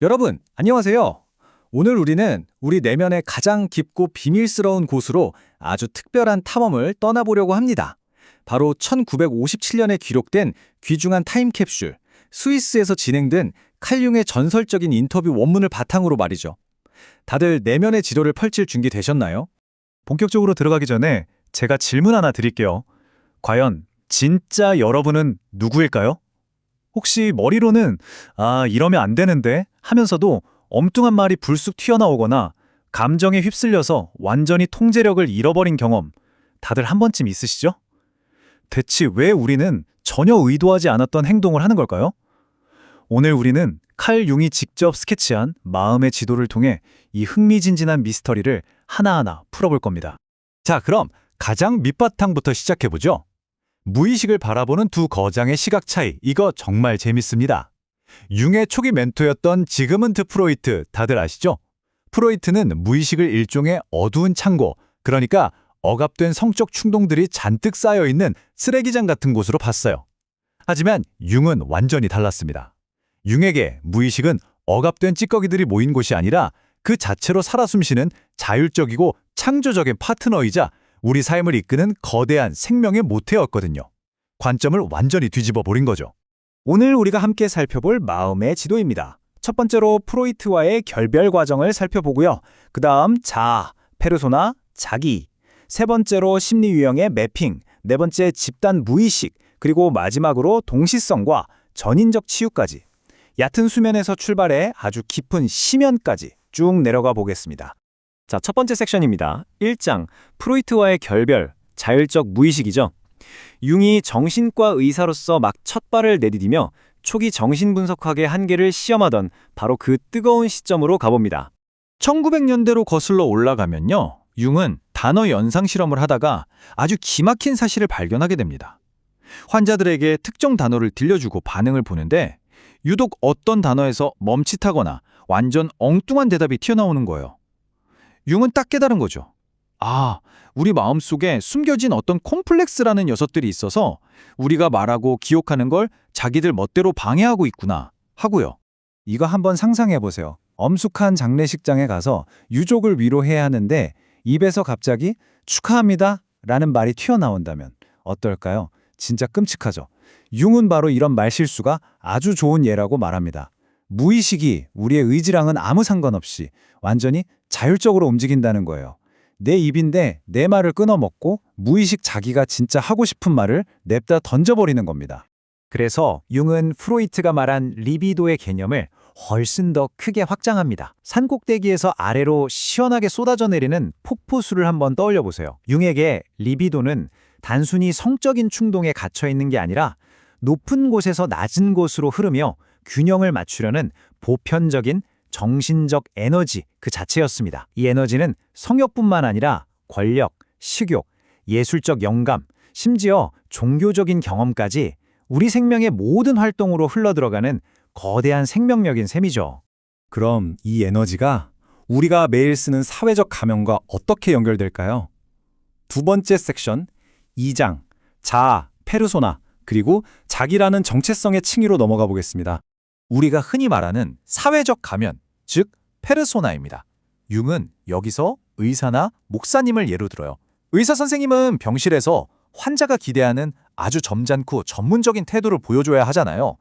여러분, 안녕하세요. 오늘 우리는 우리 내면의 가장 깊고 비밀스러운 곳으로 아주 특별한 탐험을 떠나보려고 합니다. 바로 1957년에 기록된 귀중한 타임캡슐, 스위스에서 진행된 칼 융의 전설적인 인터뷰 원문을 바탕으로 말이죠. 다들 내면의 지도를 펼칠 준비 되셨나요? 본격적으로 들어가기 전에 제가 질문 하나 드릴게요. 과연 진짜 여러분은 누구일까요? 혹시 머리로는 이러면 안 되는데 하면서도 엉뚱한 말이 불쑥 튀어나오거나 감정에 휩쓸려서 완전히 통제력을 잃어버린 경험 다들 한 번쯤 있으시죠? 대체 왜 우리는 전혀 의도하지 않았던 행동을 하는 걸까요? 오늘 우리는 칼 융이 직접 스케치한 마음의 지도를 통해 이 흥미진진한 미스터리를 하나하나 풀어볼 겁니다. 자, 그럼 가장 밑바탕부터 시작해보죠. 무의식을 바라보는 두 거장의 시각 차이, 이거 정말 재밌습니다. 융의 초기 멘토였던 지그문트 프로이트 다들 아시죠? 프로이트는 무의식을 일종의 어두운 창고, 그러니까 억압된 성적 충동들이 잔뜩 쌓여있는 쓰레기장 같은 곳으로 봤어요. 하지만 융은 완전히 달랐습니다. 융에게 무의식은 억압된 찌꺼기들이 모인 곳이 아니라 그 자체로 살아 숨쉬는 자율적이고 창조적인 파트너이자 우리 삶을 이끄는 거대한 생명의 모태였거든요. 관점을 완전히 뒤집어 버린 거죠. 오늘 우리가 함께 살펴볼 마음의 지도입니다. 첫 번째로 프로이트와의 결별 과정을 살펴보고요. 그 다음 자아, 페르소나, 자기. 세 번째로 심리 유형의 매핑. 네 번째 집단 무의식. 그리고 마지막으로 동시성과 전인적 치유까지. 얕은 수면에서 출발해 아주 깊은 심연까지 쭉 내려가 보겠습니다. 자, 첫 번째 섹션입니다. 1장, 프로이트와의 결별, 자율적 무의식이죠. 융이 정신과 의사로서 막 첫 발을 내디디며 초기 정신분석학의 한계를 시험하던 바로 그 뜨거운 시점으로 가봅니다. 1900년대로 거슬러 올라가면요. 융은 단어 연상 실험을 하다가 아주 기막힌 사실을 발견하게 됩니다. 환자들에게 특정 단어를 들려주고 반응을 보는데 유독 어떤 단어에서 멈칫하거나 완전 엉뚱한 대답이 튀어나오는 거예요. 융은 딱 깨달은 거죠. 우리 마음속에 숨겨진 어떤 콤플렉스라는 녀석들이 있어서 우리가 말하고 기억하는 걸 자기들 멋대로 방해하고 있구나 하고요. 이거 한번 상상해 보세요. 엄숙한 장례식장에 가서 유족을 위로해야 하는데 입에서 갑자기 축하합니다 라는 말이 튀어나온다면 어떨까요? 진짜 끔찍하죠. 융은 바로 이런 말실수가 아주 좋은 예라고 말합니다. 무의식이 우리의 의지랑은 아무 상관없이 완전히 자율적으로 움직인다는 거예요. 내 입인데 내 말을 끊어먹고 무의식 자기가 진짜 하고 싶은 말을 냅다 던져버리는 겁니다. 그래서 융은 프로이트가 말한 리비도의 개념을 훨씬 더 크게 확장합니다. 산꼭대기에서 아래로 시원하게 쏟아져 내리는 폭포수를 한번 떠올려 보세요. 융에게 리비도는 단순히 성적인 충동에 갇혀 있는 게 아니라 높은 곳에서 낮은 곳으로 흐르며 균형을 맞추려는 보편적인 정신적 에너지 그 자체였습니다. 이 에너지는 성욕뿐만 아니라 권력, 식욕, 예술적 영감, 심지어 종교적인 경험까지 우리 생명의 모든 활동으로 흘러들어가는 거대한 생명력인 셈이죠. 그럼 이 에너지가 우리가 매일 쓰는 사회적 가면과 어떻게 연결될까요? 두 번째 섹션, 2장, 자아, 페르소나, 그리고 자기라는 정체성의 층위로 넘어가 보겠습니다. 우리가 흔히 말하는 사회적 가면, 즉 페르소나입니다. 융은 여기서 의사나 목사님을 예로 들어요. 의사 선생님은 병실에서 환자가 기대하는 아주 점잖고 전문적인 태도를 보여줘야 하잖아요.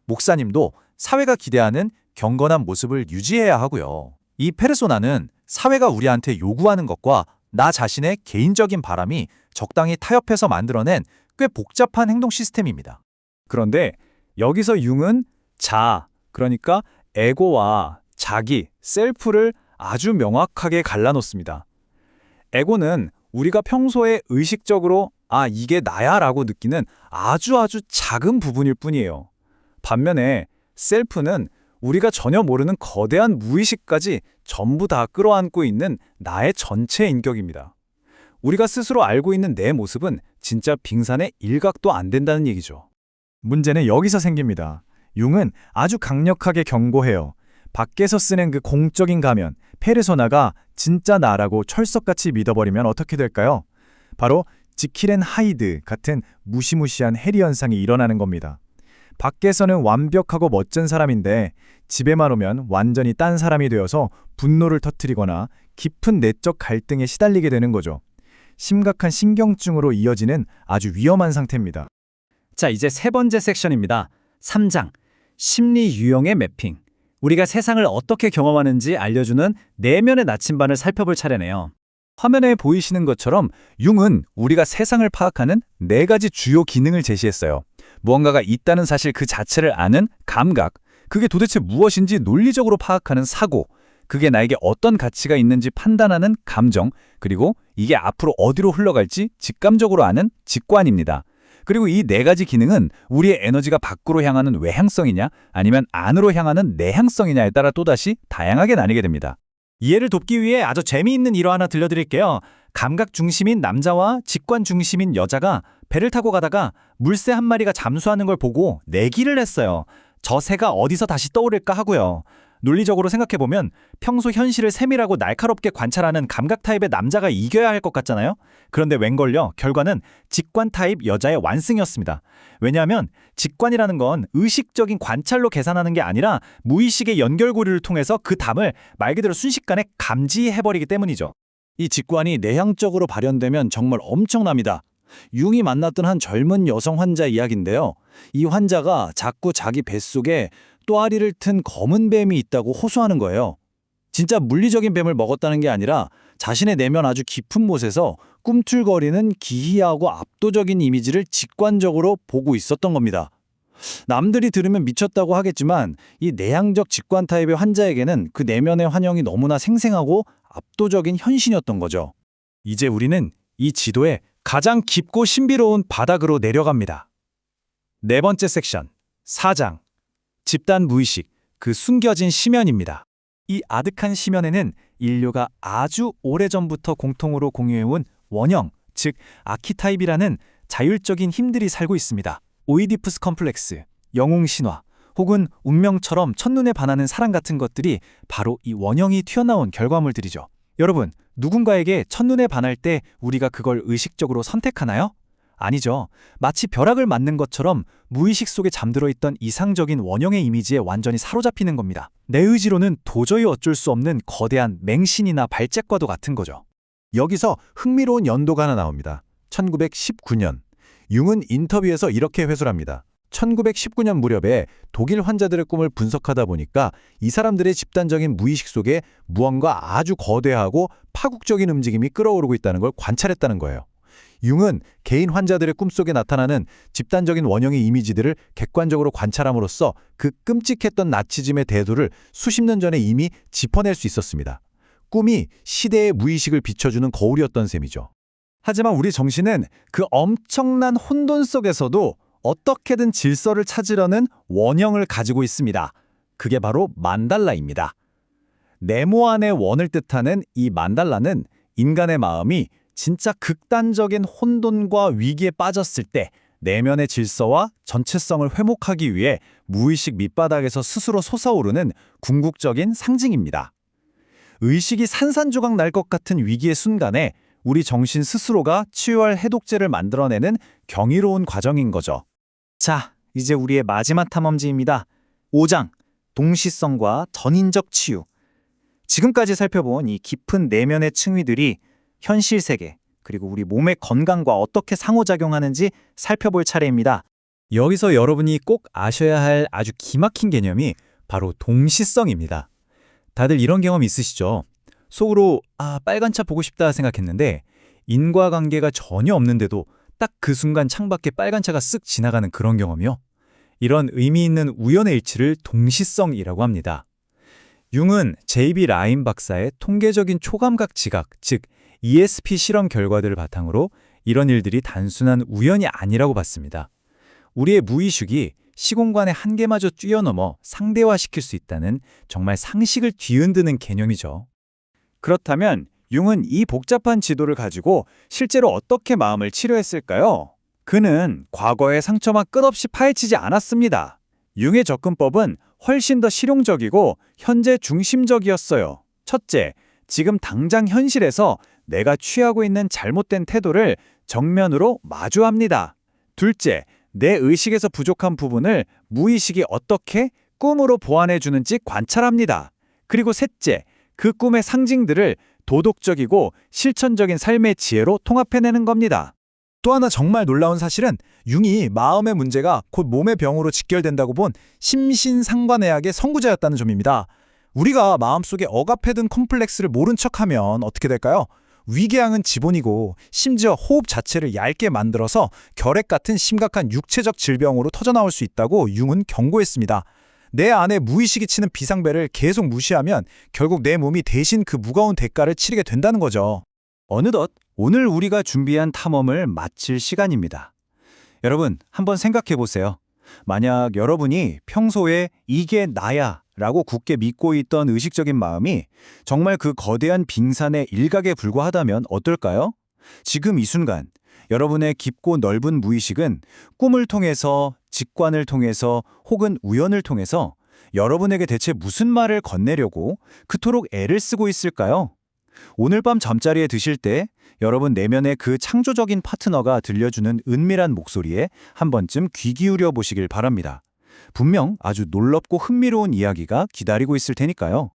목사님도 사회가 기대하는 경건한 모습을 유지해야 하고요. 이 페르소나는 사회가 우리한테 요구하는 것과 나 자신의 개인적인 바람이 적당히 타협해서 만들어낸 꽤 복잡한 행동 시스템입니다. 그런데 여기서 융은 자아, 그러니까 에고와 자기, 셀프를 아주 명확하게 갈라놓습니다. 에고는 우리가 평소에 의식적으로 이게 나야 라고 느끼는 아주 작은 부분일 뿐이에요. 반면에 셀프는 우리가 전혀 모르는 거대한 무의식까지 전부 다 끌어안고 있는 나의 전체 인격입니다. 우리가 스스로 알고 있는 내 모습은 진짜 빙산의 일각도 안 된다는 얘기죠. 문제는 여기서 생깁니다. 융은 아주 강력하게 경고해요. 밖에서 쓰는 그 공적인 가면, 페르소나가 진짜 나라고 철석같이 믿어버리면 어떻게 될까요? 바로 지킬 앤 하이드 같은 무시무시한 해리 현상이 일어나는 겁니다. 밖에서는 완벽하고 멋진 사람인데 집에만 오면 완전히 딴 사람이 되어서 분노를 터뜨리거나 깊은 내적 갈등에 시달리게 되는 거죠. 심각한 신경증으로 이어지는 아주 위험한 상태입니다. 자, 이제 세 번째 섹션입니다. 3장. 심리 유형의 매핑. 우리가 세상을 어떻게 경험하는지 알려주는 내면의 나침반을 살펴볼 차례네요. 화면에 보이시는 것처럼 융은 우리가 세상을 파악하는 4가지 주요 기능을 제시했어요. 무언가가 있다는 사실 그 자체를 아는 감각, 그게 도대체 무엇인지 논리적으로 파악하는 사고, 그게 나에게 어떤 가치가 있는지 판단하는 감정, 그리고 이게 앞으로 어디로 흘러갈지 직감적으로 아는 직관입니다. 그리고 이 4가지 기능은 우리의 에너지가 밖으로 향하는 외향성이냐 아니면 안으로 향하는 내향성이냐에 따라 또다시 다양하게 나뉘게 됩니다. 이해를 돕기 위해 아주 재미있는 일화 하나 들려드릴게요. 감각 중심인 남자와 직관 중심인 여자가 배를 타고 가다가 물새 한 마리가 잠수하는 걸 보고 내기를 했어요. 저 새가 어디서 다시 떠오를까 하고요. 논리적으로 생각해보면 평소 현실을 세밀하고 날카롭게 관찰하는 감각 타입의 남자가 이겨야 할 것 같잖아요. 그런데 웬걸요, 결과는 직관 타입 여자의 완승이었습니다. 왜냐하면 직관이라는 건 의식적인 관찰로 계산하는 게 아니라 무의식의 연결고리를 통해서 그 담을 말 그대로 순식간에 감지해버리기 때문이죠. 이 직관이 내향적으로 발현되면 정말 엄청납니다. 융이 만났던 한 젊은 여성 환자 이야기인데요. 이 환자가 자꾸 자기 뱃속에 또아리를 튼 검은 뱀이 있다고 호소하는 거예요. 진짜 물리적인 뱀을 먹었다는 게 아니라 자신의 내면 아주 깊은 곳에서 꿈틀거리는 기이하고 압도적인 이미지를 직관적으로 보고 있었던 겁니다. 남들이 들으면 미쳤다고 하겠지만 이 내향적 직관 타입의 환자에게는 그 내면의 환영이 너무나 생생하고 압도적인 현신이었던 거죠. 이제 우리는 이 지도의 가장 깊고 신비로운 바닥으로 내려갑니다. 4번째 섹션, 4장. 집단 무의식, 그 숨겨진 심연입니다. 이 아득한 심연에는 인류가 아주 오래전부터 공통으로 공유해온 원형, 즉 아키타입이라는 자율적인 힘들이 살고 있습니다. 오이디푸스 컴플렉스, 영웅 신화, 혹은 운명처럼 첫눈에 반하는 사랑 같은 것들이 바로 이 원형이 튀어나온 결과물들이죠. 여러분, 누군가에게 첫눈에 반할 때 우리가 그걸 의식적으로 선택하나요? 아니죠. 마치 벼락을 맞는 것처럼 무의식 속에 잠들어 있던 이상적인 원형의 이미지에 완전히 사로잡히는 겁니다. 내 의지로는 도저히 어쩔 수 없는 거대한 맹신이나 발작과도 같은 거죠. 여기서 흥미로운 연도가 하나 나옵니다. 1919년. 융은 인터뷰에서 이렇게 회술합니다. 1919년 무렵에 독일 환자들의 꿈을 분석하다 보니까 이 사람들의 집단적인 무의식 속에 무언가 아주 거대하고 파국적인 움직임이 끌어오르고 있다는 걸 관찰했다는 거예요. 융은 개인 환자들의 꿈속에 나타나는 집단적인 원형의 이미지들을 객관적으로 관찰함으로써 그 끔찍했던 나치즘의 대도를 수십 년 전에 이미 짚어낼 수 있었습니다. 꿈이 시대의 무의식을 비춰주는 거울이었던 셈이죠. 하지만 우리 정신은 그 엄청난 혼돈 속에서도 어떻게든 질서를 찾으려는 원형을 가지고 있습니다. 그게 바로 만달라입니다. 네모안의 원을 뜻하는 이 만달라는 인간의 마음이 진짜 극단적인 혼돈과 위기에 빠졌을 때 내면의 질서와 전체성을 회복하기 위해 무의식 밑바닥에서 스스로 솟아오르는 궁극적인 상징입니다. 의식이 산산조각 날 것 같은 위기의 순간에 우리 정신 스스로가 치유할 해독제를 만들어내는 경이로운 과정인 거죠. 자, 이제 우리의 마지막 탐험지입니다. 5장, 동시성과 전인적 치유. 지금까지 살펴본 이 깊은 내면의 층위들이 현실 세계, 그리고 우리 몸의 건강과 어떻게 상호작용하는지 살펴볼 차례입니다. 여기서 여러분이 꼭 아셔야 할 아주 기막힌 개념이 바로 동시성입니다. 다들 이런 경험 있으시죠? 속으로 빨간 차 보고 싶다 생각했는데 인과관계가 전혀 없는데도 딱 그 순간 창밖에 빨간 차가 쓱 지나가는 그런 경험이요. 이런 의미 있는 우연의 일치를 동시성이라고 합니다. 융은 J.B. 라인 박사의 통계적인 초감각 지각, 즉 ESP 실험 결과들을 바탕으로 이런 일들이 단순한 우연이 아니라고 봤습니다. 우리의 무의식이 시공간의 한계마저 뛰어넘어 상대화시킬 수 있다는 정말 상식을 뒤흔드는 개념이죠. 그렇다면 융은 이 복잡한 지도를 가지고 실제로 어떻게 마음을 치료했을까요? 그는 과거의 상처만 끝없이 파헤치지 않았습니다. 융의 접근법은 훨씬 더 실용적이고 현재 중심적이었어요. 첫째, 지금 당장 현실에서 내가 취하고 있는 잘못된 태도를 정면으로 마주합니다. 둘째, 내 의식에서 부족한 부분을 무의식이 어떻게 꿈으로 보완해 주는지 관찰합니다. 그리고 셋째, 그 꿈의 상징들을 도덕적이고 실천적인 삶의 지혜로 통합해내는 겁니다. 또 하나 정말 놀라운 사실은 융이 마음의 문제가 곧 몸의 병으로 직결된다고 본 심신상관의학의 선구자였다는 점입니다. 우리가 마음속에 억압해둔 컴플렉스를 모른 척하면 어떻게 될까요? 위궤양은 지본이고 심지어 호흡 자체를 얇게 만들어서 결핵 같은 심각한 육체적 질병으로 터져나올 수 있다고 융은 경고했습니다. 내 안에 무의식이 치는 비상벨을 계속 무시하면 결국 내 몸이 대신 그 무거운 대가를 치르게 된다는 거죠. 어느덧 오늘 우리가 준비한 탐험을 마칠 시간입니다. 여러분, 한번 생각해 보세요. 만약 여러분이 평소에 이게 나야 라고 굳게 믿고 있던 의식적인 마음이 정말 그 거대한 빙산의 일각에 불과하다면 어떨까요? 지금 이 순간 여러분의 깊고 넓은 무의식은 꿈을 통해서, 직관을 통해서 혹은 우연을 통해서 여러분에게 대체 무슨 말을 건네려고 그토록 애를 쓰고 있을까요? 오늘 밤 잠자리에 드실 때 여러분 내면의 그 창조적인 파트너가 들려주는 은밀한 목소리에 한 번쯤 귀 기울여 보시길 바랍니다. 분명 아주 놀랍고 흥미로운 이야기가 기다리고 있을 테니까요.